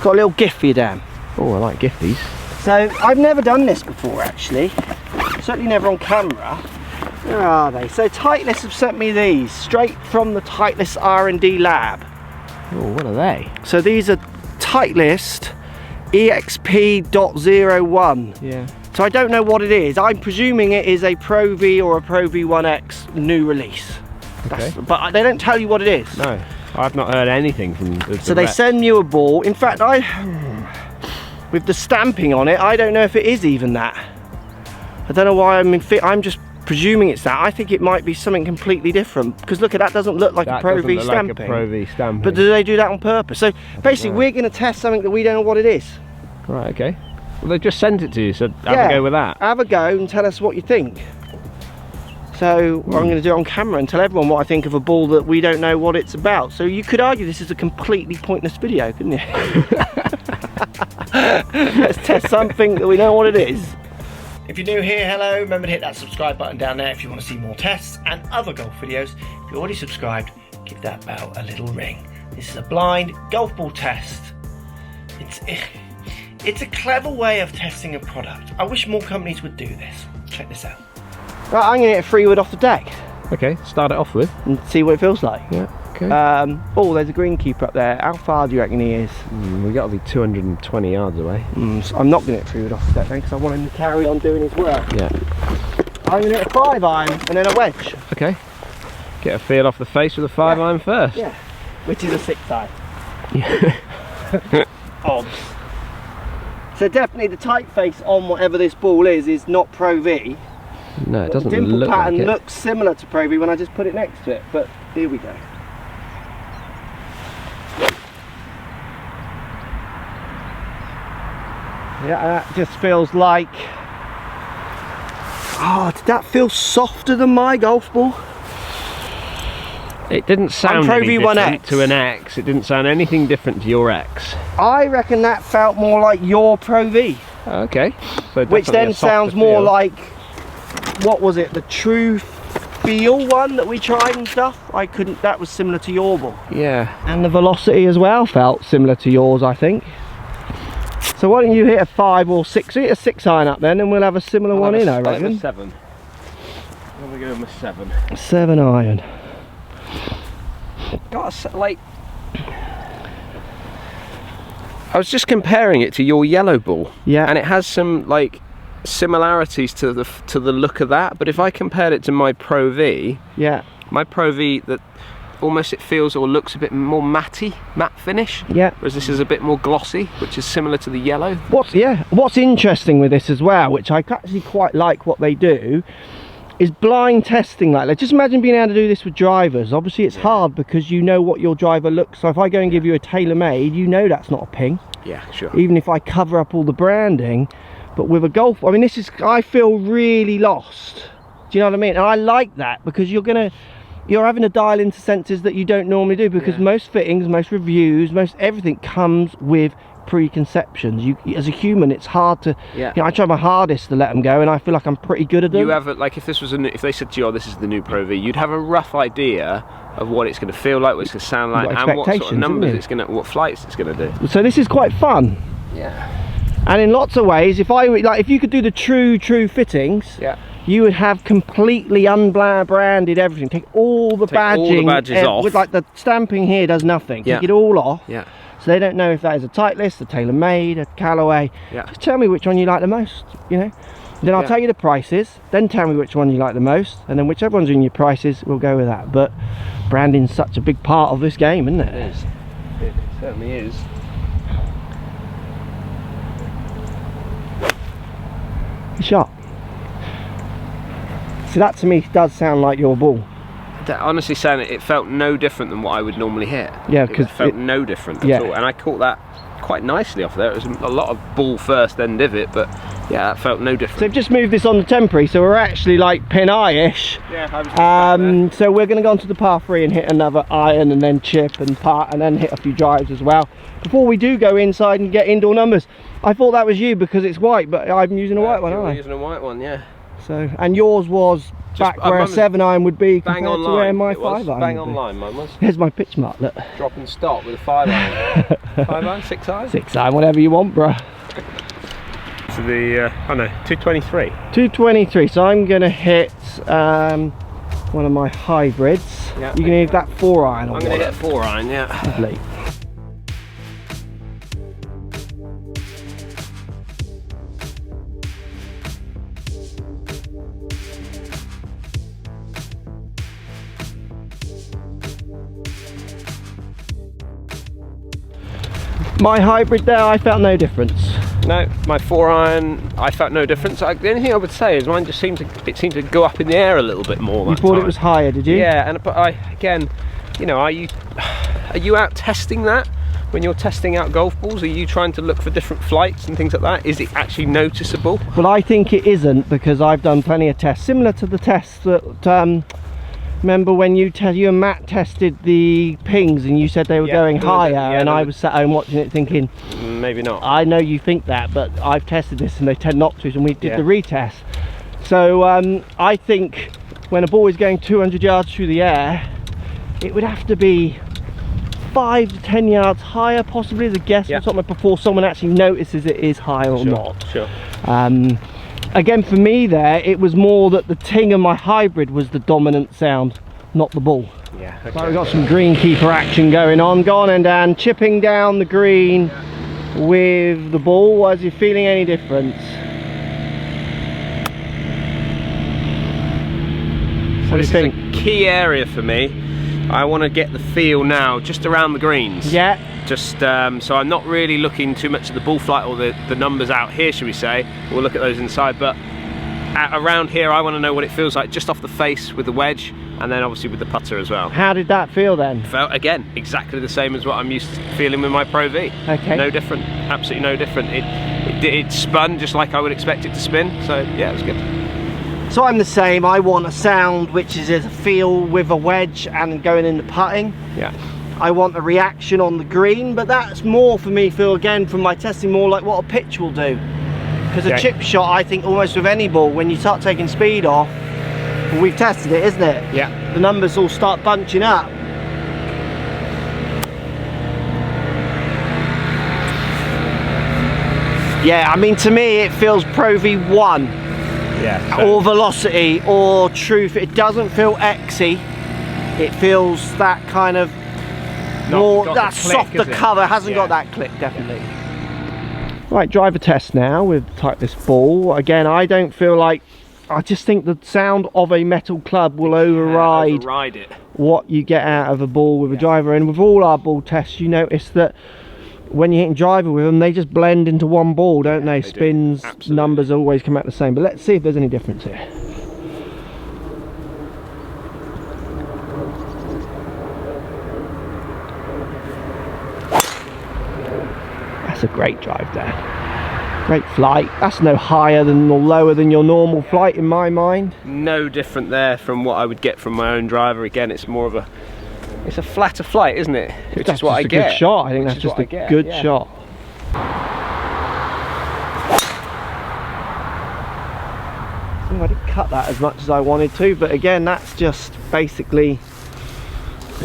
Got a little gift for you, Dan. Oh, I like gifties. So I've never done this before, actually. Certainly never on camera. Where are they? So Titleist have sent me these straight from the Titleist R&D lab. Oh, what are they? So these are Titleist EXP.01. Yeah. So I don't know what it is. I'm presuming it is a Pro V or a Pro V1X new release. Okay. But they don't tell you what it is. No, I've not heard anything from So they send you a ball. In fact, with the stamping on it, I don't know if it is even that. I don't know why I'm just presuming it's that. I think it might be something completely different, because look at that, doesn't look like a Pro V stamping. Like a Pro V stamping. But do they do that on purpose? So basically we're going to test something that we don't know what it is. Right, okay. Well, they just sent it to you, so have a go with that. Have a go and tell us what you think. So I'm going to do it on camera and tell everyone what I think of a ball that we don't know what it's about. So you could argue this is a completely pointless video, couldn't you? Let's test something that we know what it is. If you're new here, hello, remember to hit that subscribe button down there if you want to see more tests and other golf videos. If you're already subscribed, give that bell a little ring. This is a blind golf ball test. It's a clever way of testing a product. I wish more companies would do this. Check this out. Right, I'm going to hit a 3-wood off the deck. Okay, start it off with. And see what it feels like. Yeah, okay. Oh, there's a greenkeeper up there. How far do you reckon he is? We got to be 220 yards away. So I'm not going to hit a 3-wood off the deck then, because I want him to carry on doing his work. Yeah. I'm going to hit a 5-iron and then a wedge. Okay. Get a feel off the face with a 5-iron first. Yeah. Which is a 6-iron. Yeah. Odds. So definitely the tight face on whatever this ball is not Pro V. No, it doesn't look like it. The dimple pattern looks similar to Pro V when I just put it next to it, but here we go. Yeah, that just feels like... Oh, did that feel softer than my golf ball? It didn't sound Pro any V1X. different to an X. It didn't sound anything different to your X. I reckon that felt more like your Pro V. Okay. So which then sounds more like, what was it, the True Feel one that we tried and stuff? That was similar to your ball. Yeah. And the velocity as well felt similar to yours, I think. So why don't you hit a 5 or 6, hit a 6-iron up then, and we'll have a similar one in, I reckon. I'll have a 7. I'll go with my 7. 7-iron. Like, I was just comparing it to your yellow ball. Yeah. And it has some like similarities to the look of that, but if I compared it to my Pro V, yeah, my Pro V, that almost it feels or looks a bit more matte finish. Yeah. Whereas this is a bit more glossy, which is similar to the yellow. What's interesting with this as well, which I actually quite like what they do, is blind testing like that. Just imagine being able to do this with drivers. Obviously it's hard because you know what your driver looks. So if I go and give you a tailor-made, you know that's not a ping. Yeah, sure. Even if I cover up all the branding. But with a golf, I mean, I feel really lost. Do you know what I mean? And I like that because you're having to dial into sensors that you don't normally do, because most fittings, most reviews, most everything comes with preconceptions. As a human, it's hard to, I try my hardest to let them go, and I feel like I'm pretty good at them. You have like, if this was if they said to you, oh, this is the new Pro V, you'd have a rough idea of what it's going to feel like, what it's going to sound like, and what sort of numbers it's going to, what flights it's going to do. So this is quite fun. Yeah. And in lots of ways, if you could do the true fittings, you would have completely unbranded everything. Take all the badging, all the badges off. With like the stamping here does nothing. Take it all off. Yeah. So they don't know if that is a Titleist, a tailor-made, a Callaway. Yeah. Just tell me which one you like the most, you know. Then I'll tell you the prices, then tell me which one you like the most, and then whichever one's in your prices, we'll go with that. But branding's such a big part of this game, isn't it? It is. It certainly is. Good shot. So that to me does sound like your ball. That honestly sounded, it felt no different than what I would normally hit. Yeah, because it felt no different at all, and I caught that quite nicely off there. It was a lot of ball first, then divot, but yeah, that felt no different. So I've just moved this on the temporary, so we're actually like pin eye-ish. Yeah. So we're going to go onto the par 3 and hit another iron, and then chip and putt, and then hit a few drives as well. Before we do go inside and get indoor numbers, I thought that was you because it's white, but I'm using a white one, aren't I? You're using a white one, yeah. So, and yours was back where a 7-iron would be compared to where my 5-iron bang online, mine was. Here's my pitch mark, look. Drop and stop with a 5-iron. 5-iron, 6-iron? 6-iron, whatever you want, bruh. So the, oh no, 223. 223, so I'm going to hit one of my hybrids. Yeah, you're going to hit that 4-iron on. I'm going to hit 4-iron, yeah. Lovely. My hybrid there, I felt no difference. No, my 4-iron, I felt no difference. The only thing I would say is mine just seemed to go up in the air a little bit more. You thought it was higher, did you? Yeah, but again, you know, are you out testing that? When you're testing out golf balls, are you trying to look for different flights and things like that? Is it actually noticeable? Well, I think it isn't, because I've done plenty of tests, similar to the tests that remember when you and Matt tested the pings and you said they were going higher, and I was sat home watching it thinking, maybe not. I know you think that, but I've tested this and they tend not to, and we did the retest. So I think when a ball is going 200 yards through the air, it would have to be 5 to 10 yards higher, possibly, as a guess, or something, before someone actually notices it is high or not. Sure. Again, for me there, it was more that the ting of my hybrid was the dominant sound, not the ball. Yeah, okay. So we've got some greenkeeper action going on. Go on, and Dan, chipping down the green with the ball. Was you feeling any difference? So this is a key area for me. I want to get the feel now just around the greens. Yeah. Just so I'm not really looking too much at the ball flight or the numbers out here, should we say. We'll look at those inside, but around here I want to know what it feels like just off the face with the wedge, and then obviously with the putter as well. How did that feel then? Felt, again, exactly the same as what I'm used to feeling with my Pro V. Okay. No different, absolutely no different. It spun just like I would expect it to spin, so yeah, it was good. So I'm the same. I want a sound which is a feel with a wedge and going into putting. Yeah. I want a reaction on the green, but that's more for me, feel again from my testing, more like what a pitch will do. Because a chip shot, I think almost with any ball, when you start taking speed off, we've tested it, isn't it? Yeah. The numbers all start bunching up. Yeah, I mean, to me it feels Pro V1. Yeah, or velocity or truth. It doesn't feel Xy. It feels that kind of more, that softer cover, hasn't got that click, definitely. Right, driver test now with Titleist ball. Again, I don't feel like, I just think the sound of a metal club will override it. What you get out of a ball with a driver. And with all our ball tests, you notice that when you're hitting driver with them, they just blend into one ball, don't they? Spins, numbers always come out the same. But let's see if there's any difference here. That's a great drive there. Great flight. That's no higher than or lower than your normal flight in my mind. No different there from what I would get from my own driver. Again, it's more of a, it's a flatter flight, isn't it? Which is what I get. That's a good shot. I think that's just a good shot. I didn't cut that as much as I wanted to, but again, that's just basically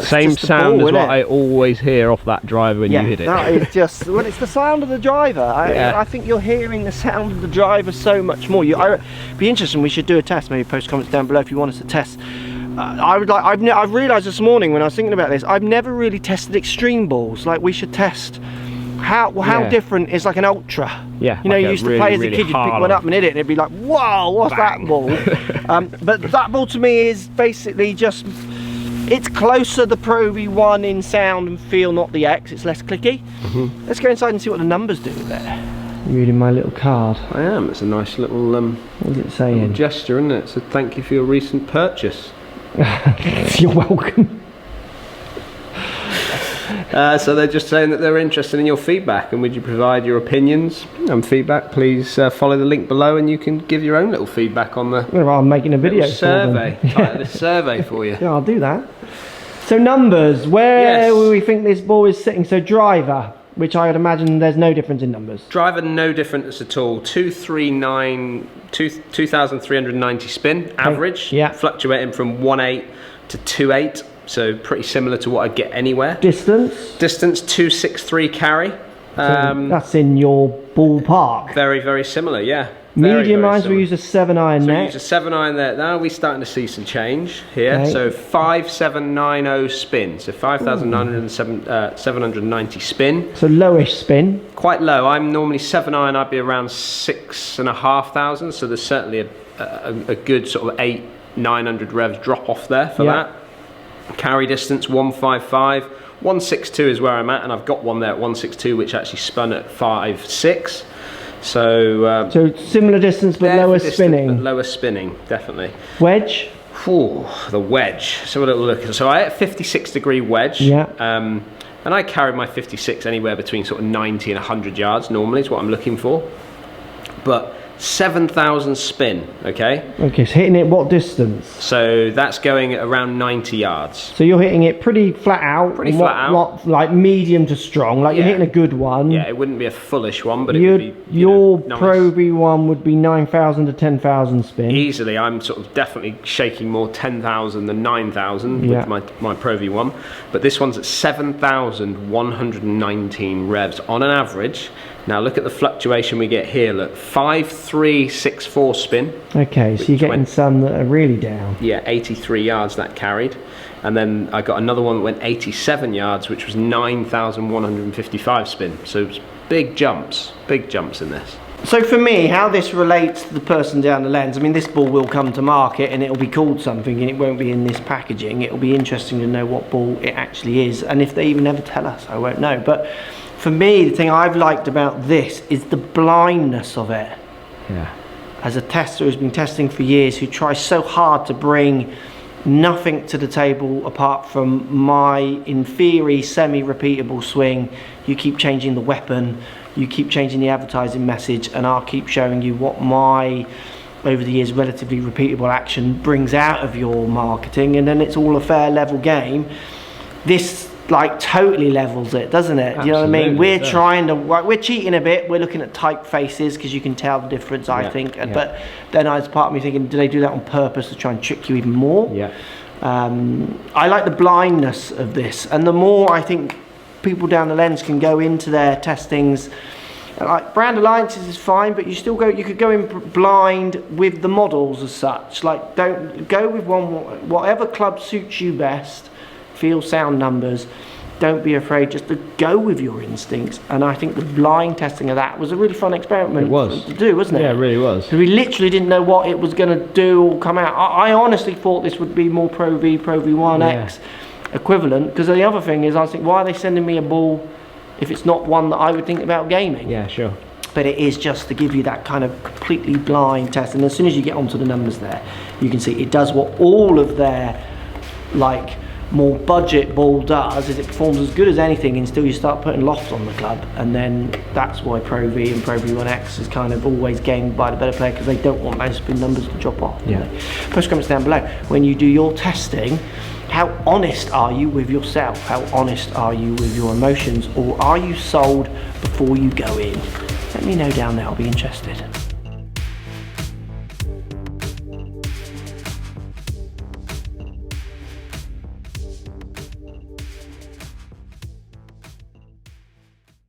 same sound as what I always hear off that driver when you hit it. That is just, well, it's the sound of the driver. I think you're hearing the sound of the driver so much more. It'd be interesting. We should do a test. Maybe post comments down below if you want us to test. I've realised this morning when I was thinking about this, I've never really tested extreme balls. Like, we should test how different is like an ultra. Yeah, you know, you used to play as a kid, you'd pick one up and hit it, and it'd be like, whoa, what's that ball? But that ball to me is basically just, it's closer the Pro V1 in sound and feel, not the X. It's less clicky. Let's go inside and see what the numbers do there. You're reading my little card. I am. It's a nice little what's it saying? Gesture, isn't it? So thank you for your recent purchase. You're welcome. So they're just saying that they're interested in your feedback, and would you provide your opinions and feedback? Please follow the link below and you can give your own little feedback on the I'm making a video survey. This survey for you. Yeah, I'll do that. So numbers, where will we think this ball is sitting? So driver, which I would imagine there's no difference in numbers. Driver, no difference at all. 2,390 spin average. Yeah. Fluctuating from 1.8 to 2.8. So pretty similar to what I'd get anywhere. Distance? Distance 263 carry. That's in your ballpark. Very, very similar, yeah. Medium irons, we use a 7-iron so net. We use a 7-iron there. Now we're starting to see some change here. Okay. So 5,790 spin. So 5,790 spin. So lowish spin. Quite low. I'm normally 7-iron. I'd be around 6,500. So there's certainly a good sort of 800-900 revs drop off there for that. Carry distance 155. 162 is where I'm at, and I've got one there at 162, which actually spun at 5.6. So similar distance but lower spinning. But lower spinning, definitely. Wedge? Ooh, the wedge. So what it'll look at. So I had a 56-degree wedge. Yeah. And I carried my 56 anywhere between sort of 90 and 100 yards normally is what I'm looking for. But 7,000 spin, okay? Okay, so hitting it what distance? So that's going at around 90 yards. So you're hitting it pretty flat out. Pretty flat out. Not like medium to strong, like you're hitting a good one. Yeah, it wouldn't be a fullish one, but it would be, your nice. Pro V1 would be 9,000 to 10,000 spin. Easily, I'm sort of definitely shaking more 10,000 than 9,000 with my Pro V1. But this one's at 7,119 revs on an average. Now look at the fluctuation we get here. Look, 5,364 spin. Okay, so you're getting some that are really down. Yeah, 83 yards that carried. And then I got another one that went 87 yards, which was 9,155 spin. So it's big jumps in this. So for me, how this relates to the person down the lens, I mean, this ball will come to market and it'll be called something and it won't be in this packaging. It'll be interesting to know what ball it actually is. And if they even ever tell us, I won't know. But for me, the thing I've liked about this is the blindness of it. Yeah. As a tester who's been testing for years, who tries so hard to bring nothing to the table apart from my, in theory, semi-repeatable swing. You keep changing the weapon, you keep changing the advertising message, and I'll keep showing you what my, over the years, relatively repeatable action brings out of your marketing, and then it's all a fair level game. This like totally levels it, doesn't it? Do you know what I mean? We're trying to, we're cheating a bit. We're looking at typefaces because you can tell the difference, I think. But then as part of me thinking, do they do that on purpose to try and trick you even more? Yeah. I like the blindness of this, and the more I think people down the lens can go into their testings. Like brand alliances is fine, but you still go. You could go in blind with the models as such. Like don't go with one. Whatever club suits you best. Feel, sound, numbers. Don't be afraid just to go with your instincts. And I think the blind testing of that was a really fun experiment to do, wasn't it? Yeah, it really was. Because we literally didn't know what it was going to do or come out. I honestly thought this would be more Pro V1X equivalent. Because the other thing is, I think, why are they sending me a ball if it's not one that I would think about gaming? Yeah, sure. But it is just to give you that kind of completely blind test. And as soon as you get onto the numbers there, you can see it does what all of their, like, more budget ball does, is it performs as good as anything until you start putting loft on the club, and then that's why Pro V and Pro V1X is kind of always gained by the better player, because they don't want those spin numbers to drop off. Post comments down below. When you do your testing, how honest are you with yourself? How honest are you with your emotions? Or are you sold before you go in? Let me know down there, I'll be interested.